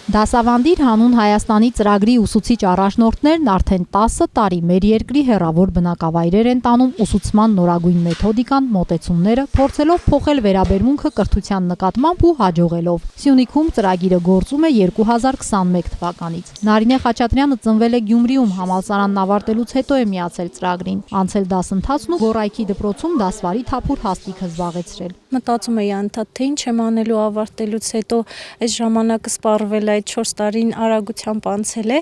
Դասավանդիր հանուն Հայաստանի ծրագրի ուսուցիչ առաջնորդներն արդեն 10 տարի մեր երկրի հեռավոր բնակավայրեր են տանում ուսուցման նորագույն մեթոդիկան, մոտեցումները, փորձելով փոխել վերաբերմունքը կրթության նկատմամբ ու հաջողելով։ Սյունիքում ծրագիրը գործում է 2021 թվականից։ Նարինե Խաչատրյանը ծնվել է Գյումրիում, համալսարանն ավարտելուց հետո է միացել ծրագրին։ Անցել դասընթացն ու Գորայքի դպրոցում դասվարի թափուր հաստիքը զբաղեցրել։ Մտածում էի անդադ թե ինչ եմ անելու ավարտելուց հետո այս ժամանակը սպառվել այդ 4 տարին արագությամբ անցել է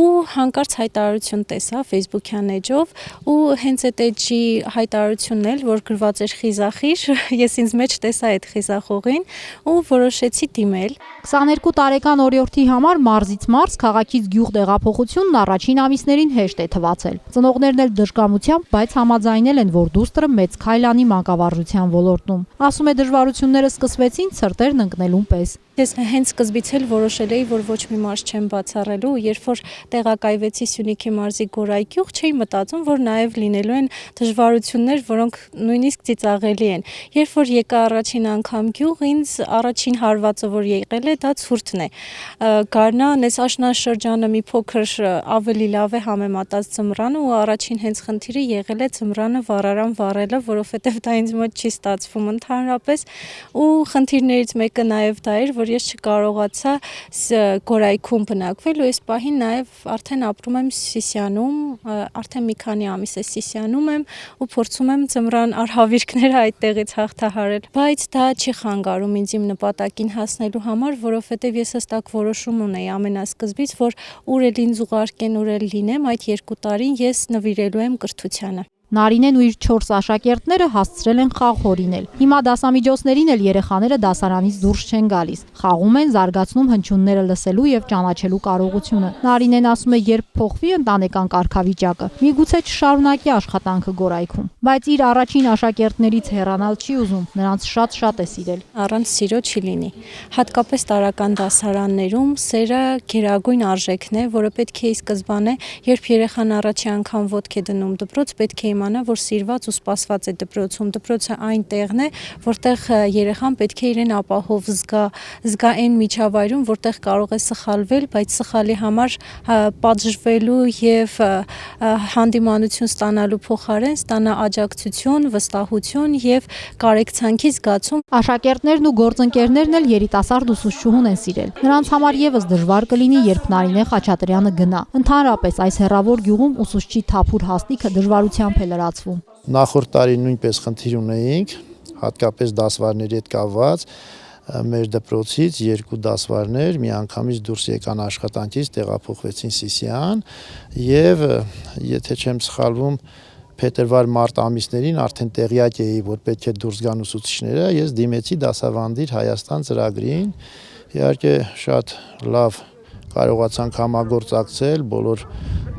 ու հանկարծ հայտարարություն տեսա Facebook-յան էջով ու հենց այդ էջի հայտարարությունն էլ որ գրված էր խիզախիր, ես ինձ մեջ տեսա այդ խիզախողին ու որոշեցի դիմել։ 22 տարեկան օրիորդի համար մարզից մարզ, քաղաքից գյուղ տեղափոխությունն առաջին ամիսներին հեշտ է թվացել։ Ծնողներն էլ դժկամությամբ, բայց համաձայնել են, որ դուստրը մեծ քայլ անի մանկավարժության ոլորտում։ Ասում է դժվարությունները սկսվեցին ցրտերն ընկնելուն պես։ Ես հենց սկզբից էլ որոշել էի, որ ոչ մի մարզ չեմ բացառելու, երբ որ տեղակայվեցի Սյունիքի մարզի Գորայք գյուղ, չէի մտածում, որ նաև լինելու են դժվարություններ, որոնք նույնիսկ ծիծաղելի են։ Երբ որ եկա առաջին անգամ գյուղ, ինձ առաջին հարվածը, որ եղել է, դա ցուրտն է։ Գարնան այս աշնանշրջանը մի փոքր ավելի լավ է համեմատած ձմռանը ու առաջին հենց խնդիրը եղել է ձմռանը վառարան վառելը, որովհետև դա ինձ մոտ չի ստացվում ընդհանրապես ու խնդիրներից մեկը նաև դա էր, որ ես չկարողացա Գորայքում բնակվել ու այս պահին նաև արդեն ապրում եմ Սիսիանում, արդեն մի քանի ամիս է Սիսիանում եմ ու փորձում եմ ձմռան արհավիրքները այդտեղից հաղթահարել, բայց դա չի խանգարում ինձ իմ նպատակին հասնելու համար, որովհետև ես հստակ որոշում ունեի ամենասկզբից, որ ուր էլ ինձ ուղարկեն, ուր էլ լինեմ, այդ 2 տարին ես նվիրելու եմ կրթությանը։ Նարինեն ու իր 4 աշակերտները հասցրել են խաղ հորինել։ Հիմա դասամիջոցներին էլ երեխաները դասարանից դուրս չեն գալիս։ Խաղում են, զարգացնում հնչյունները լսելու եւ ճանաչելու կարողությունը։ Նարինեն ասում է, երբ փոխվի ընտանեկան կարգավիճակը, միգուցե չշարունակի աշխատանքը Գորայքում, բայց իր առաջին աշակերտներից հեռանալ չի ուզում, նրանց շատ է սիրել։ Առանց սիրո չի լինի։ Հատկապես տարրական դասարաններում սերը գերագույն արժեքն է, որը պետք է ի սկզբանե, երբ երեխան առաջի անգամ ոտք է դնում դպրոց, պետք է իմանա, որ սիրված ու սպասված է դպրոցում։ Դպրոցը այն տեղն է, որտեղ երեխան պետք է իրեն ապահով զգա այն միջավայրում, որտեղ կարող է սխալվել, բայց սխալի համար պատժվելու եւ հանդիմանություն ստանալու փոխարեն ստանա աջակցություն, վստահություն եւ կարեկցանքի զգացում։ Աշակերտներն ու գործընկերներն էլ երիտասարդ ուսուցչուհուն են սիրել։ Նրանց համար եւս դժվար կլինի, երբ Նարինե Խաչատրյանը գնա։ Ընդհանրապես այս հեռավոր գյուղում ուսուցչի թափուր հաստիքը դժվարությամբ է լրացվում։ Նախորդ տարի նույնպես խնդիր ունեինք, հատկապես դասվարների հետ կապված, մեր դպրոցից 2 դասվարներ միանգամից դուրս եկան աշխատանքից, տեղափոխվեցին Սիսիան եւ եթե չեմ սխալվում, փետրվար-մարտ ամիսներին արդեն տեղյակ էի, որ պետք է դուրս գան ուսուցիչները, ես դիմեցի դասավանդիր Հայաստան ծրագրին, իհարկե շատ լավ կարողացանք համագործակցել, բոլոր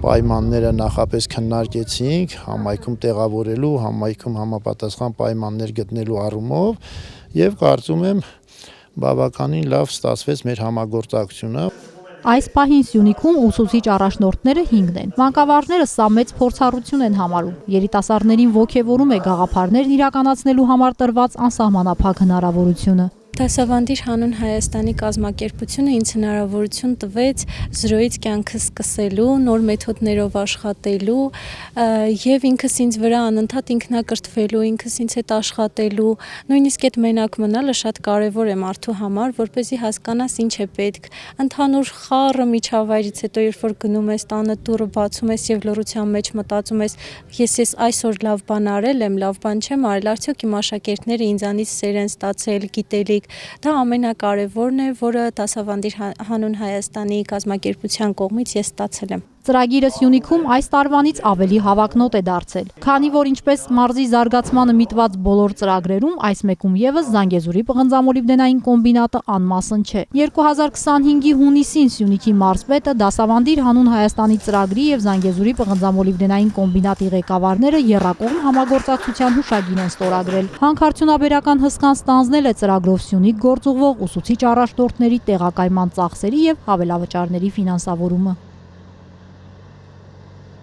պայմանները նախապես քննարկեցինք, համայնքում տեղավորելու, համայնքում համապատասխան պայմաններ գտնելու առումով եւ կարծում եմ բավականին լավ ստացվեց մեր համագործակցությունը։ Այս պահին Սյունիքում ուսուցիչ առաջնորդները 5 են։ Մանկավարժները սա մեծ փորձառություն են համարում։ Երիտասարդներին ոգևորում է գաղափարներ իրականացնելու համար տրված անսահմանափակ հնարավորությունը։ Դասավանդիր հանուն Հայաստանի կազմակերպությունը ինձ հնարավորություն տվեց զրոյից կյանքը սկսելու, նոր մեթոդներով աշխատելու եւ ինքս ինձ վրա անընդհատ ինքնակրթվելու, ինքս ինձ հետ աշխատելու, նույնիսկ այդ մենակ մնալը շատ կարեւոր է մարդու համար, որպեսզի հասկանաս ինչ է պետք։ Ընդհանուր խառը միջավայրից հետո երբ որ գնում ես տանը դուռը բացում ես եւ լռության մեջ մտածում ես, ես այսօր լավ բան արել եմ, լավ բան չեմ արել, արդյոք իմ աշակերտները ինձանից սեր են ստացել, գիտելիք։ Դա ամենակարևորն է, որը դասավանդիր հանուն Հայաստանի կազմակերպության կողմից ես ստացել եմ։ Ծրագիրը Սյունիքում այս տարվանից ավելի հավակնոտ է դարձել, քանի որ ինչպես մարզի զարգացմանը միտված բոլոր ծրագրերում, այս մեկում եւս Զանգեզուրի պղնձամոլիբդենային կոմբինատը անմասն չէ։ 2025-ի հունիսին Սյունիքի մարզպետը դասավանդիր հանուն Հայաստանի ծրագրի եւ Զանգեզուրի պղնձամոլիբդենային կոմբինատի ղեկավարները եռակողմ համագործակցության հուշագիր են ստորագրել։ Հանքարդյունաբերական հսկան ստանձնել է ծրագրով Սյունիք գործուղվող ուսուցիչ առաջնորդների տեղակայման ծախսերի եւ հավելավճարների ֆինանսավորումը։